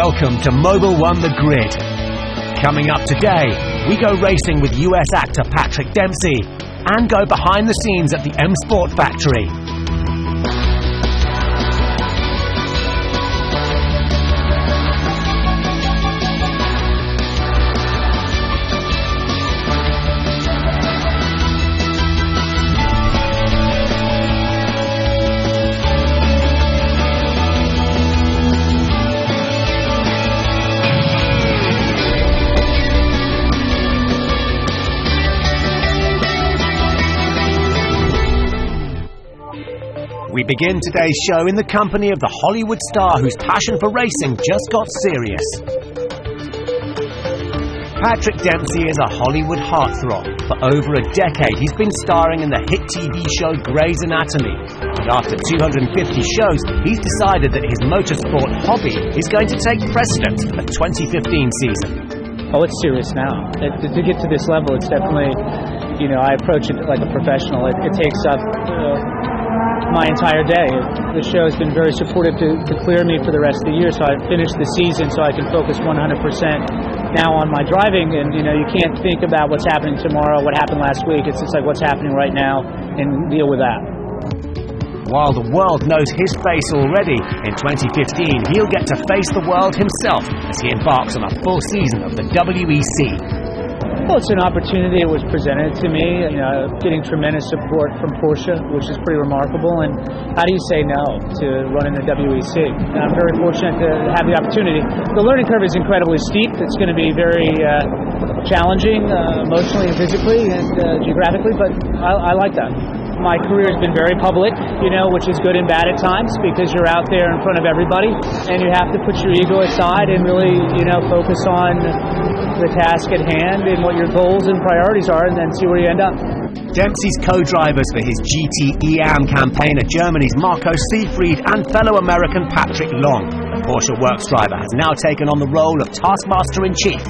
Welcome to Mobil1 The Grid. Coming up today, we go racing with US actor Patrick Dempsey and go behind the scenes at the M Sport factory. We begin today's show in the company of the Hollywood star whose passion for racing just got serious. Patrick Dempsey is a Hollywood heartthrob. For over a decade, he's been starring in the hit TV show Grey's Anatomy. And after 250 shows, he's decided that his motorsport hobby is going to take precedence for the 2015 season. Oh, it's serious now. To get to this level, it's definitely, I approach it like a professional. It takes up my entire day. The show has been very supportive to clear me for the rest of the year, so I finished the season so I can focus 100% now on my driving. And you can't think about what's happening tomorrow, what happened last week. It's just like what's happening right now and deal with that. While the world knows his face already, in 2015 he'll get to face the world himself as he embarks on a full season of the WEC. Well, it's an opportunity that was presented to me, getting tremendous support from Porsche, which is pretty remarkable, and how do you say no to running the WEC? And I'm very fortunate to have the opportunity. The learning curve is incredibly steep. It's going to be very challenging emotionally and physically and geographically, but I like that. My career has been very public, which is good and bad at times because you're out there in front of everybody and you have to put your ego aside and really, focus on the task at hand and what your goals and priorities are and then see where you end up. Dempsey's co-drivers for his GT-EAM campaign are Germany's Marco Seefried and fellow American Patrick Long. The Porsche Works driver has now taken on the role of Taskmaster-in-Chief.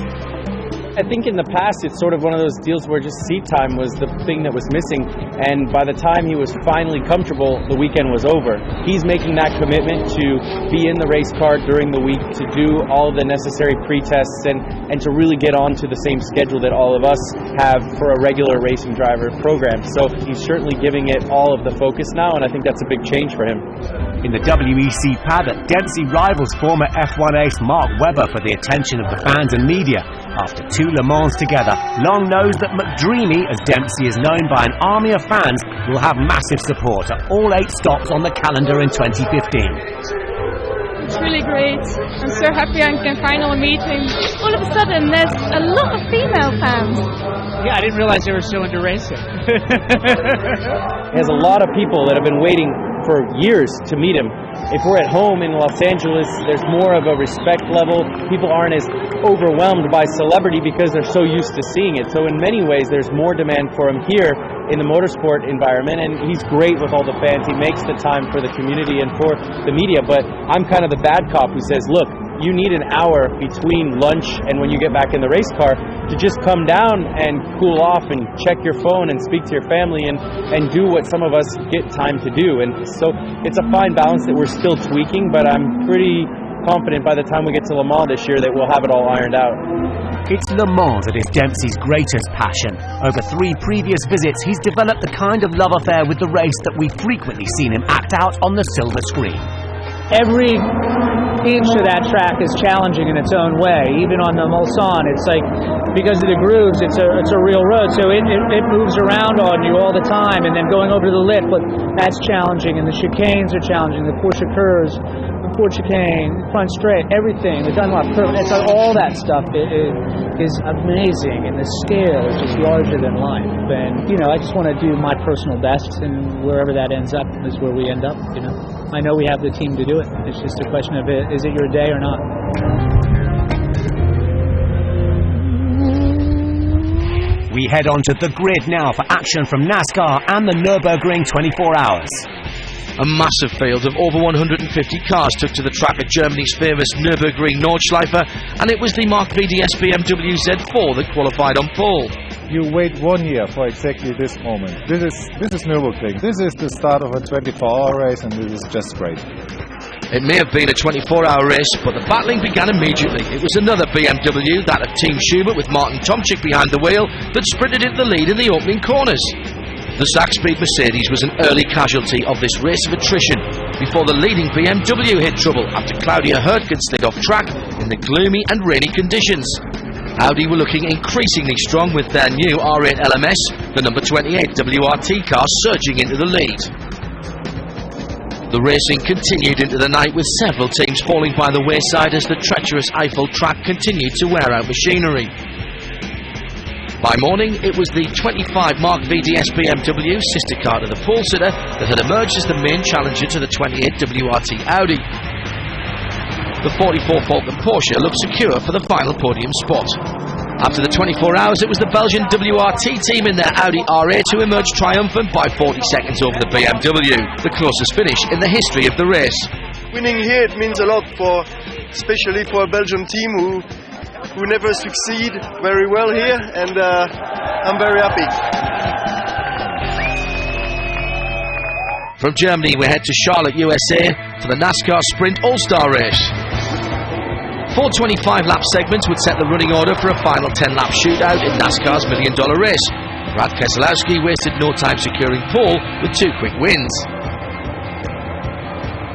I think in the past it's sort of one of those deals where just seat time was the thing that was missing, and by the time he was finally comfortable, the weekend was over. He's making that commitment to be in the race car during the week, to do all the necessary pre-tests and to really get on to the same schedule that all of us have for a regular racing driver program. So he's certainly giving it all of the focus now, and I think that's a big change for him. In the WEC paddock, Dempsey rivals former F1 ace Mark Webber for the attention of the fans and media. After 2 Le Mans together, Long knows that McDreamy, as Dempsey is known by an army of fans, will have massive support at all 8 stops on the calendar in 2015. It's really great. I'm so happy I can finally meet him. All of a sudden, there's a lot of female fans. Yeah, I didn't realize they were so into racing. There's a lot of people that have been waiting for years to meet him. If we're at home in Los Angeles, there's more of a respect level. People aren't as overwhelmed by celebrity because they're so used to seeing it. So in many ways, there's more demand for him here in the motorsport environment, and he's great with all the fans. He makes the time for the community and for the media, but I'm kind of the bad cop who says, look, you need an hour between lunch and when you get back in the race car to just come down and cool off and check your phone and speak to your family and do what some of us get time to do. And so it's a fine balance that we're still tweaking, but I'm pretty confident by the time we get to Le Mans this year that we'll have it all ironed out. It's Le Mans that is Dempsey's greatest passion. Over 3 previous visits, he's developed the kind of love affair with the race that we've frequently seen him act out on the silver screen. Every inch of that track is challenging in its own way. Even on the Mulsanne, it's like, because of the grooves, it's a real road, so it moves around on you all the time, and then going over to the lip, but that's challenging, and the chicanes are challenging, the Porsche curves, the Porsche chicane, front straight, everything, the Dunlop curve, it's like all that stuff is amazing, and the scale is just larger than life, and I just want to do my personal best, and wherever that ends up is where we end up. I know we have the team to do it. It's just a question of is it your day or not? We head on to the grid now for action from NASCAR and the Nurburgring 24 hours. A massive field of over 150 cars took to the track at Germany's famous Nurburgring Nordschleife, and it was the Mark VDS BMW Z4 that qualified on pole. You wait 1 year for exactly this moment. This is Nurburgring. This is the start of a 24-hour race, and this is just great. It may have been a 24-hour race, but the battling began immediately. It was another BMW, that of Team Schubert with Martin Tomczyk behind the wheel, that sprinted into the lead in the opening corners. The Zach-Speed Mercedes was an early casualty of this race of attrition before the leading BMW hit trouble after Claudia Hürtgen slid off track in the gloomy and rainy conditions. Audi were looking increasingly strong with their new R8 LMS, the number 28 WRT car, surging into the lead. The racing continued into the night with several teams falling by the wayside as the treacherous Eiffel track continued to wear out machinery. By morning, it was the 25 Mark VDS BMW, sister car to the Polesitter, that had emerged as the main challenger to the 28 WRT Audi. The 44 Falcon Porsche looked secure for the final podium spot. After the 24 hours, it was the Belgian WRT team in their Audi R8 who emerged triumphant by 40 seconds over the BMW, the closest finish in the history of the race. Winning here, it means a lot, especially for a Belgian team who never succeed very well here, and I'm very happy. From Germany, we head to Charlotte, USA for the NASCAR Sprint All-Star Race. 4 25-lap segments would set the running order for a final 10-lap shootout in NASCAR's $1 million race. Brad Keselowski wasted no time securing pole with 2 quick wins.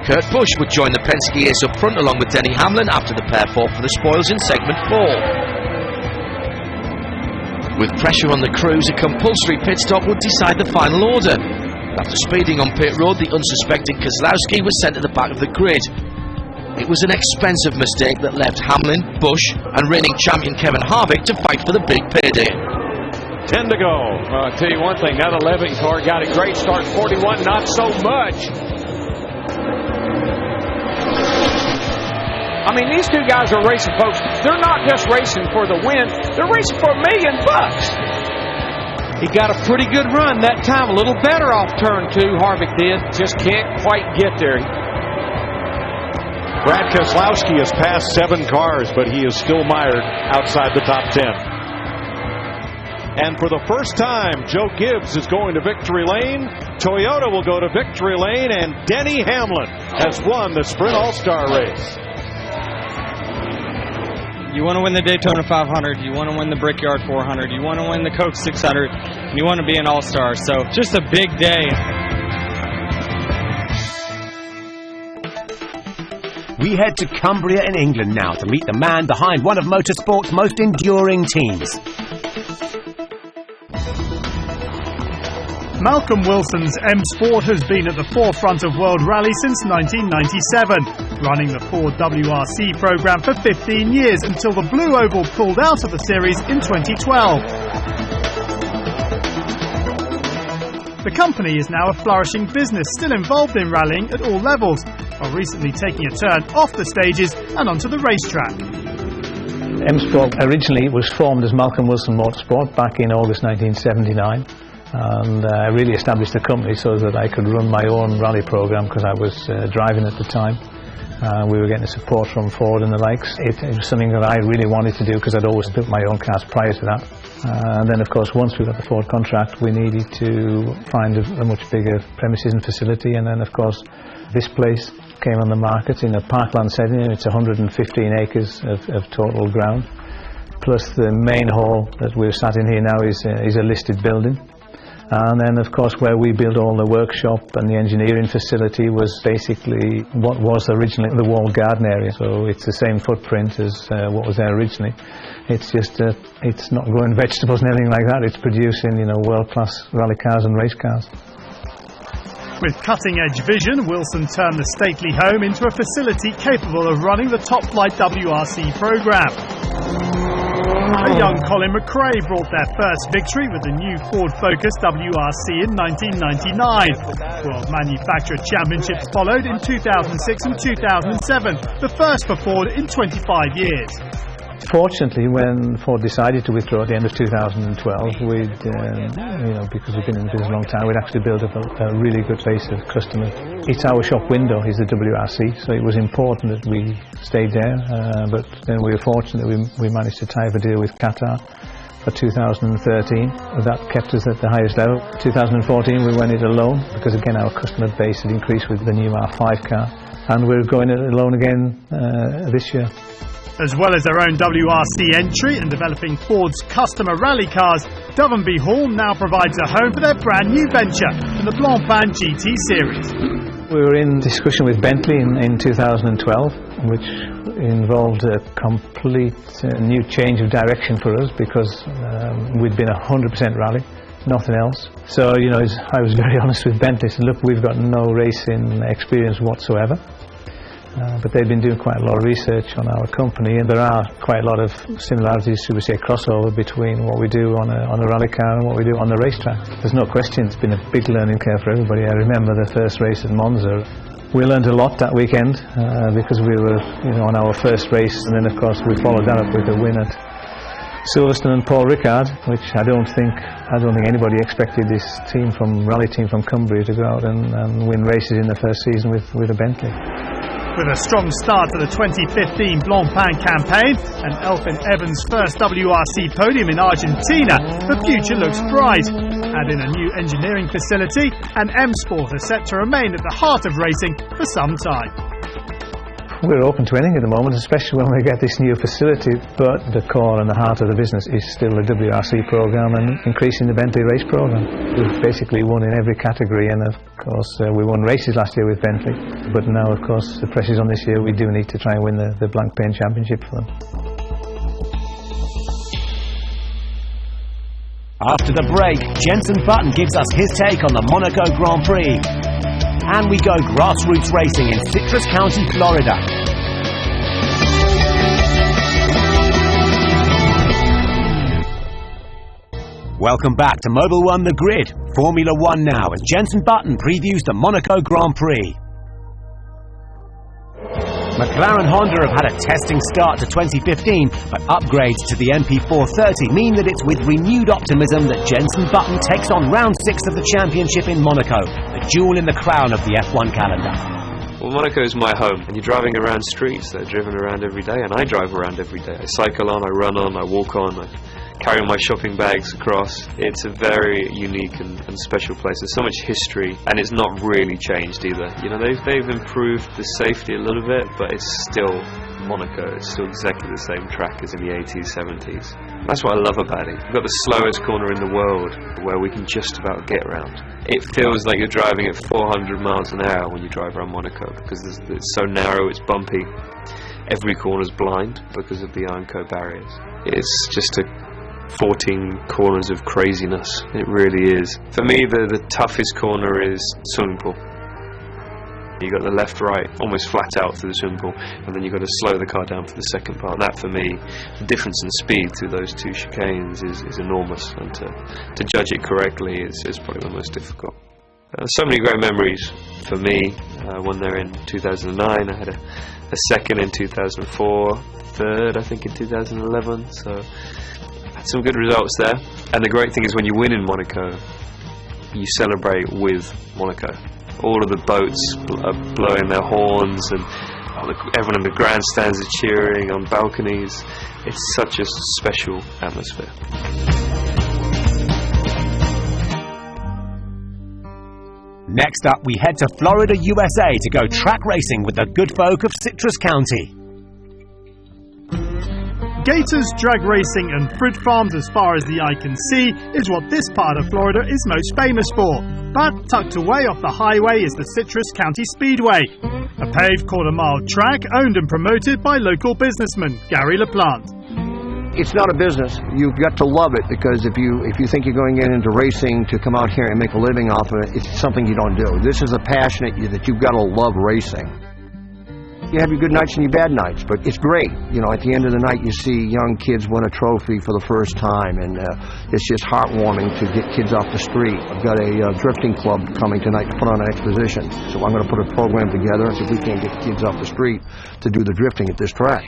Kurt Busch would join the Penske ace up front along with Denny Hamlin after the pair fought for the spoils in segment 4. With pressure on the crews, a compulsory pit stop would decide the final order. After speeding on pit road, the unsuspecting Keselowski was sent to the back of the grid. It was an expensive mistake that left Hamlin, Busch and reigning champion Kevin Harvick to fight for the big payday. 10 to go. I'll tell you one thing, that 11 car got a great start. 41, not so much. I mean, these two guys are racing, folks. They're not just racing for the win. They're racing for $1 million. He got a pretty good run that time. A little better off turn 2, Harvick did. Just can't quite get there. Brad Keselowski has passed 7 cars, but he is still mired outside the top 10. And for the first time, Joe Gibbs is going to victory lane. Toyota will go to victory lane, and Denny Hamlin has won the Sprint All-Star race. You want to win the Daytona 500, you want to win the Brickyard 400, you want to win the Coke 600, and you want to be an all-star. So just a big day. We head to Cumbria in England now to meet the man behind one of motorsport's most enduring teams. Malcolm Wilson's M Sport has been at the forefront of World Rally since 1997, running the Ford WRC program for 15 years until the Blue Oval pulled out of the series in 2012. The company is now a flourishing business, still involved in rallying at all levels, while recently taking a turn off the stages and onto the racetrack. M Sport originally was formed as Malcolm Wilson Motorsport back in August 1979. And I really established the company so that I could run my own rally program because I was driving at the time. We were getting support from Ford and the likes. It was something that I really wanted to do because I'd always built my own cars prior to that. And then, of course, once we got the Ford contract, we needed to find a much bigger premises and facility. And then, of course, this place came on the market in a parkland setting. It's 115 acres of total ground. Plus the main hall that we're sat in here now is a listed building. And then, of course, where we built all the workshop and the engineering facility was basically what was originally the walled garden area. So it's the same footprint as what was there originally. It's just it's not growing vegetables and everything like that. It's producing, world-class rally cars and race cars. With cutting-edge vision, Wilson turned the stately home into a facility capable of running the top-flight WRC program. A young Colin McRae brought their first victory with the new Ford Focus WRC in 1999. World Manufacturer Championships followed in 2006 and 2007, the first for Ford in 25 years. Fortunately, when Ford decided to withdraw at the end of 2012, we'd, because we've been in the business a long time, we'd actually built up a really good base of customers. Each hour shop window is the WRC, so it was important that we stayed there. But then we were fortunate that we managed to tie up a deal with Qatar for 2013. That kept us at the highest level. 2014 we went it alone because again our customer base had increased with the new R5 car, and we're going it alone again this year. As well as their own WRC entry and developing Ford's customer rally cars, Dovenby Hall now provides a home for their brand new venture in the Blancpain GT series. We were in discussion with Bentley in 2012, which involved a complete new change of direction for us because we'd been 100% rally, nothing else. So, you know, I was very honest with Bentley, said, look, we've got no racing experience whatsoever. But they've been doing quite a lot of research on our company, and there are quite a lot of similarities, should we say, crossover between what we do on a rally car and what we do on the racetrack. There's no question it's been a big learning curve for everybody. I remember the first race at Monza. We learned a lot that weekend because we were, you know, on our first race, and then of course we followed that up with a win at Silverstone and Paul Ricard, which I don't think anybody expected this rally team from Cumbria to go out and win races in the first season with a Bentley. With a strong start to the 2015 Blancpain campaign and Elfyn Evans' first WRC podium in Argentina, the future looks bright. Add in a new engineering facility, and M Sport is set to remain at the heart of racing for some time. We're open to anything at the moment, especially when we get this new facility, but the core and the heart of the business is still the WRC programme and increasing the Bentley race programme. We've basically won in every category, and of course we won races last year with Bentley, but now of course the pressure's on this year. We do need to try and win the Blancpain Championship for them. After the break, Jenson Button gives us his take on the Monaco Grand Prix. And we go grassroots racing in Citrus County, Florida. Welcome back to Mobil1 The Grid, Formula 1 now, as Jenson Button previews the Monaco Grand Prix. McLaren Honda have had a testing start to 2015, but upgrades to the MP430 mean that it's with renewed optimism that Jenson Button takes on round 6 of the championship in Monaco, the jewel in the crown of the F1 calendar. Well, Monaco is my home, and you're driving around streets that are driven around every day, and I drive around every day. I cycle on, I run on, I walk on, I carry my shopping bags across. It's a very unique and special place. There's so much history, and it's not really changed either. You know, they've improved the safety a little bit, but it's still Monaco. It's still exactly the same track as in the 80s, 70s. That's what I love about it. We've got the slowest corner in the world where we can just about get around. It feels like you're driving at 400 miles an hour when you drive around Monaco because it's so narrow, it's bumpy. Every corner's blind because of the Ironco barriers. It's just a 14 corners of craziness. It really is. For me, the toughest corner is swimming pool. You got the left, right, almost flat out through the swimming pool, and then you've got to slow the car down for the second part. That, for me, the difference in speed through those two chicanes is enormous, and to judge it correctly is probably the most difficult. So many great memories for me. Won there in 2009. I had a second in 2004, third I think in 2011. So had some good results there. And the great thing is when you win in Monaco, you celebrate with Monaco. All of the boats are blowing their horns, and everyone in the grandstands are cheering on balconies. It's such a special atmosphere. Next up, we head to Florida, USA to go track racing with the good folk of Citrus County. Gators, drag racing and fruit farms as far as the eye can see is what this part of Florida is most famous for. But tucked away off the highway is the Citrus County Speedway, a paved quarter-mile track owned and promoted by local businessman Gary LaPlante. It's not a business. You've got to love it, because if you think you're going into racing to come out here and make a living off of it, it's something you don't do. This is a passion that you've got to love racing. You have your good nights and your bad nights, but it's great. You know, at the end of the night, you see young kids win a trophy for the first time, and it's just heartwarming to get kids off the street. I've got a drifting club coming tonight to put on an exposition, so I'm going to put a program together and see if we can't get kids off the street to do the drifting at this track.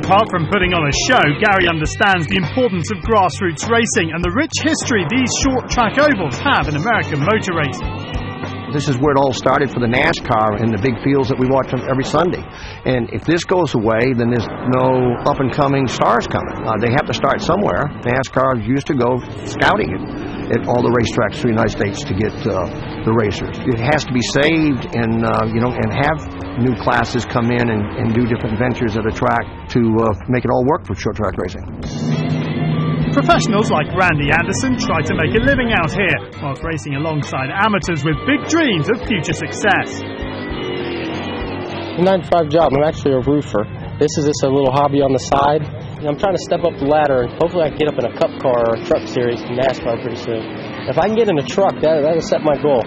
Apart from putting on a show, Gary understands the importance of grassroots racing and the rich history these short track ovals have in American motor racing. This is where it all started for the NASCAR and the big fields that we watch every Sunday. And if this goes away, then there's no up-and-coming stars coming. They have to start somewhere. NASCAR used to go scouting at all the racetracks through the United States to get the racers. It has to be saved and and have new classes come in and do different ventures at a track to make it all work for short track racing. Professionals like Randy Anderson try to make a living out here, whilst racing alongside amateurs with big dreams of future success. 9-to-5 job. I'm actually a roofer. This is just a little hobby on the side. I'm trying to step up the ladder, and hopefully I can get up in a Cup car or a truck series in NASCAR pretty soon. If I can get in a truck, that'll set my goal.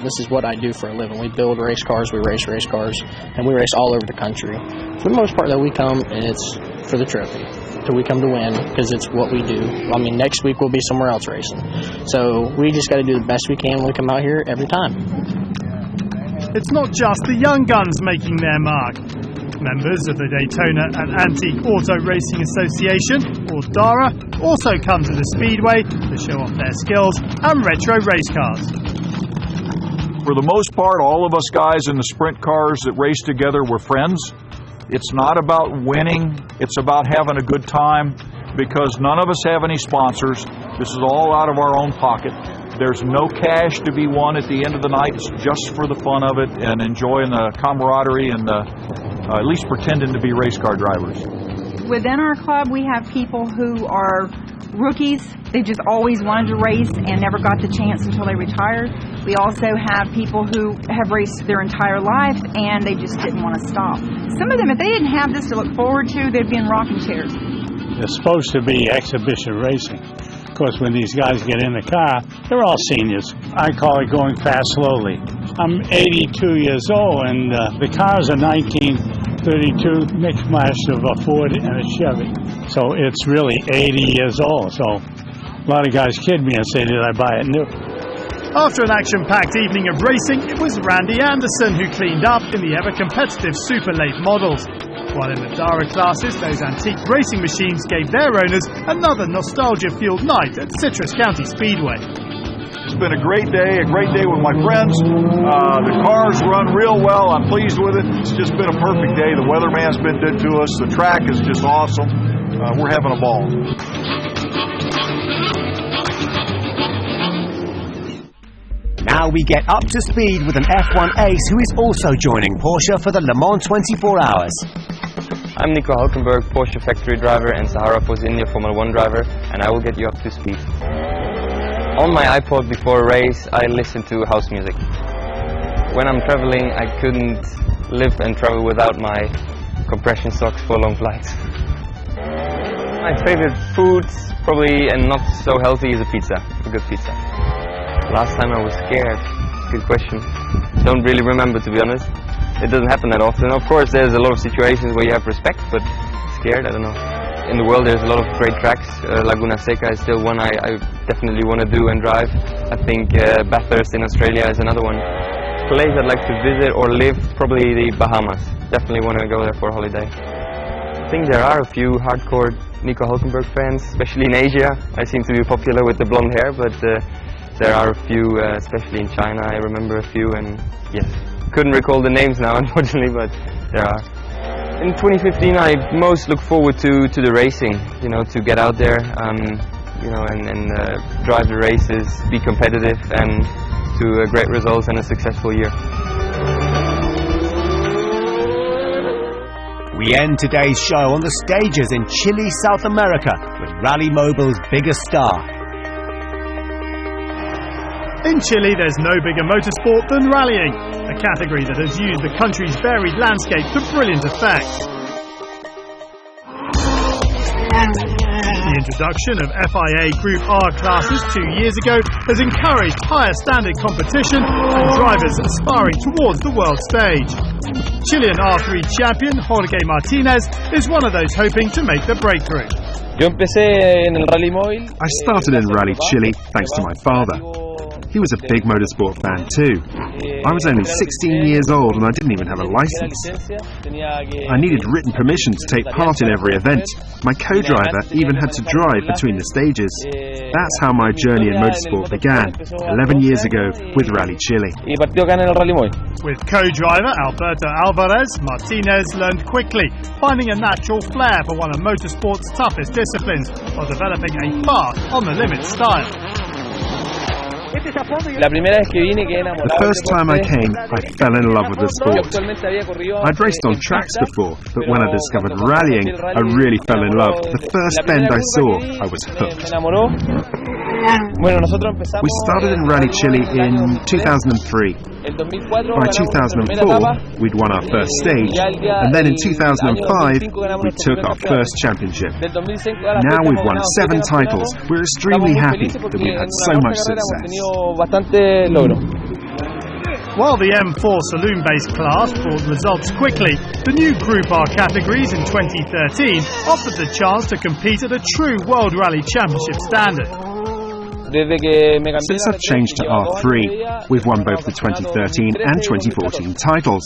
This is what I do for a living. We build race cars, we race cars, and we race all over the country. For the most part that we come, it's for the trophy. So we come to win because it's what we do. I mean, next week we'll be somewhere else racing. So we just got to do the best we can when we come out here every time. It's not just the young guns making their mark. Members of the Daytona and Antique Auto Racing Association, or DARA, also come to the Speedway to show off their skills and retro race cars. For the most part, all of us guys in the sprint cars that race together were friends. It's not about winning, it's about having a good time, because none of us have any sponsors. This is all out of our own pocket. There's no cash to be won at the end of the night. It's just for the fun of it and enjoying the camaraderie and at least pretending to be race car drivers. Within our club, we have people who are rookies. They just always wanted to race and never got the chance until they retired. We also have people who have raced their entire life and they just didn't want to stop. Some of them, if they didn't have this to look forward to, they'd be in rocking chairs. It's supposed to be exhibition racing. Of course, when these guys get in the car, they're all seniors. I call it going fast slowly. I'm 82 years old, and the car's a 1932 mixed match of a Ford and a Chevy. So it's really 80 years old. So a lot of guys kid me and say, did I buy it new? After an action-packed evening of racing, it was Randy Anderson who cleaned up in the ever-competitive super late models. While in the Dara classes, those antique racing machines gave their owners another nostalgia-fueled night at Citrus County Speedway. It's been a great day with my friends. The cars run real well. I'm pleased with it. It's just been a perfect day. The weatherman's been good to us. The track is just awesome. We're having a ball. Now we get up to speed with an F1 ace who is also joining Porsche for the Le Mans 24 Hours. I'm Nico Hulkenberg, Porsche factory driver and Sahara Force India Formula 1 driver, and I will get you up to speed. On my iPod before a race, I listen to house music. When I'm traveling, I couldn't live and travel without my compression socks for long flights. My favorite food, probably and not so healthy, is a pizza, a good pizza. Last time I was scared. Good question. Don't really remember, to be honest. It doesn't happen that often. Of course, there's a lot of situations where you have respect, but scared, I don't know. In the world, there's a lot of great tracks. Laguna Seca is still one I definitely want to do and drive. I think Bathurst in Australia is another one. Place I'd like to visit or live, probably the Bahamas. Definitely want to go there for a holiday. I think there are a few hardcore Nico Hulkenberg fans, especially in Asia. I seem to be popular with the blonde hair, but there are a few, especially in China. I remember a few, and yes. Couldn't recall the names now, unfortunately, but there are. In 2015, I most look forward to the racing. You know, to get out there, you know, and drive the races, be competitive, and to great results and a successful year. We end today's show on the stages in Chile, South America, with Rally Mobil's biggest star. In Chile, there's no bigger motorsport than rallying, a category that has used the country's varied landscape to brilliant effect. The introduction of FIA Group R classes 2 years ago has encouraged higher standard competition and drivers aspiring towards the world stage. Chilean R3 champion Jorge Martinez is one of those hoping to make the breakthrough. I started in Rally Chile thanks to my father. He was a big motorsport fan too. I was only 16 years old and I didn't even have a license. I needed written permission to take part in every event. My co-driver even had to drive between the stages. That's how my journey in motorsport began, 11 years ago with Rally Chile. With co-driver Alberto Alvarez, Martinez learned quickly, finding a natural flair for one of motorsport's toughest disciplines while developing a fast, on-the-limit style. The first time I came, I fell in love with the sport. I'd raced on tracks before, but when I discovered rallying, I really fell in love. The first bend I saw, I was hooked. We started in Rally Chile in 2003. By 2004, we'd won our first stage, and then in 2005, we took our first championship. Now we've won 7 titles. We're extremely happy that we've had so much success. While the M4 saloon-based class brought results quickly, the new Group R categories in 2013 offered the chance to compete at a true World Rally Championship standard. Since I've changed to R3, we've won both the 2013 and 2014 titles.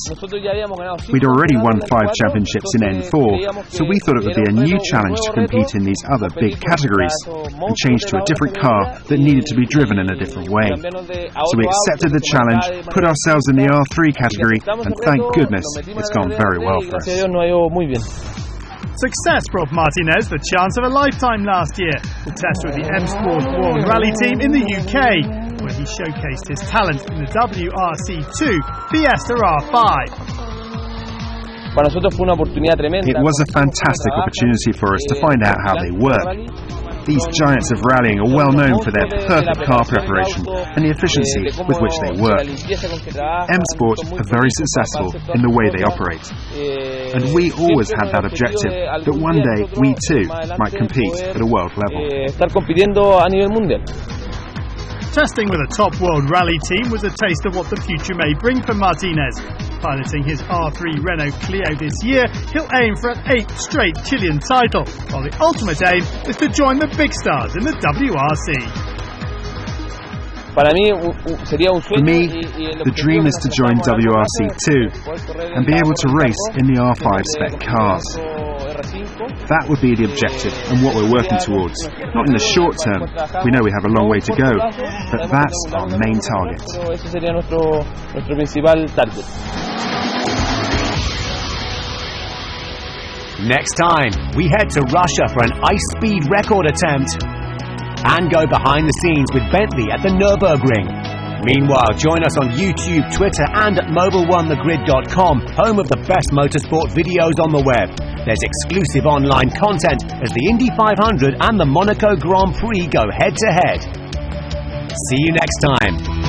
We'd already won 5 championships in N4, so we thought it would be a new challenge to compete in these other big categories and change to a different car that needed to be driven in a different way. So we accepted the challenge, put ourselves in the R3 category, and thank goodness it's gone very well for us. Success brought Martinez the chance of a lifetime last year to test with the M Sport World Rally team in the UK, where he showcased his talent in the WRC2 Fiesta R5. It was a fantastic opportunity for us to find out how they work. These giants of rallying are well known for their perfect car preparation and the efficiency with which they work. M Sport are very successful in the way they operate. And we always had that objective, that one day we too might compete at a world level. Testing with a top world rally team was a taste of what the future may bring for Martinez. Piloting his R3 Renault Clio this year, he'll aim for an 8th straight Chilean title, while the ultimate aim is to join the big stars in the WRC. For me, the dream is to join WRC2 and be able to race in the R5 spec cars. That would be the objective and what we're working towards. Not in the short term, we know we have a long way to go, but that's our main target. Next time, we head to Russia for an ice speed record attempt and go behind the scenes with Bentley at the Nurburgring. Meanwhile, join us on YouTube, Twitter and at Mobil1thegrid.com, home of the best motorsport videos on the web. There's exclusive online content as the Indy 500 and the Monaco Grand Prix go head to head. See you next time.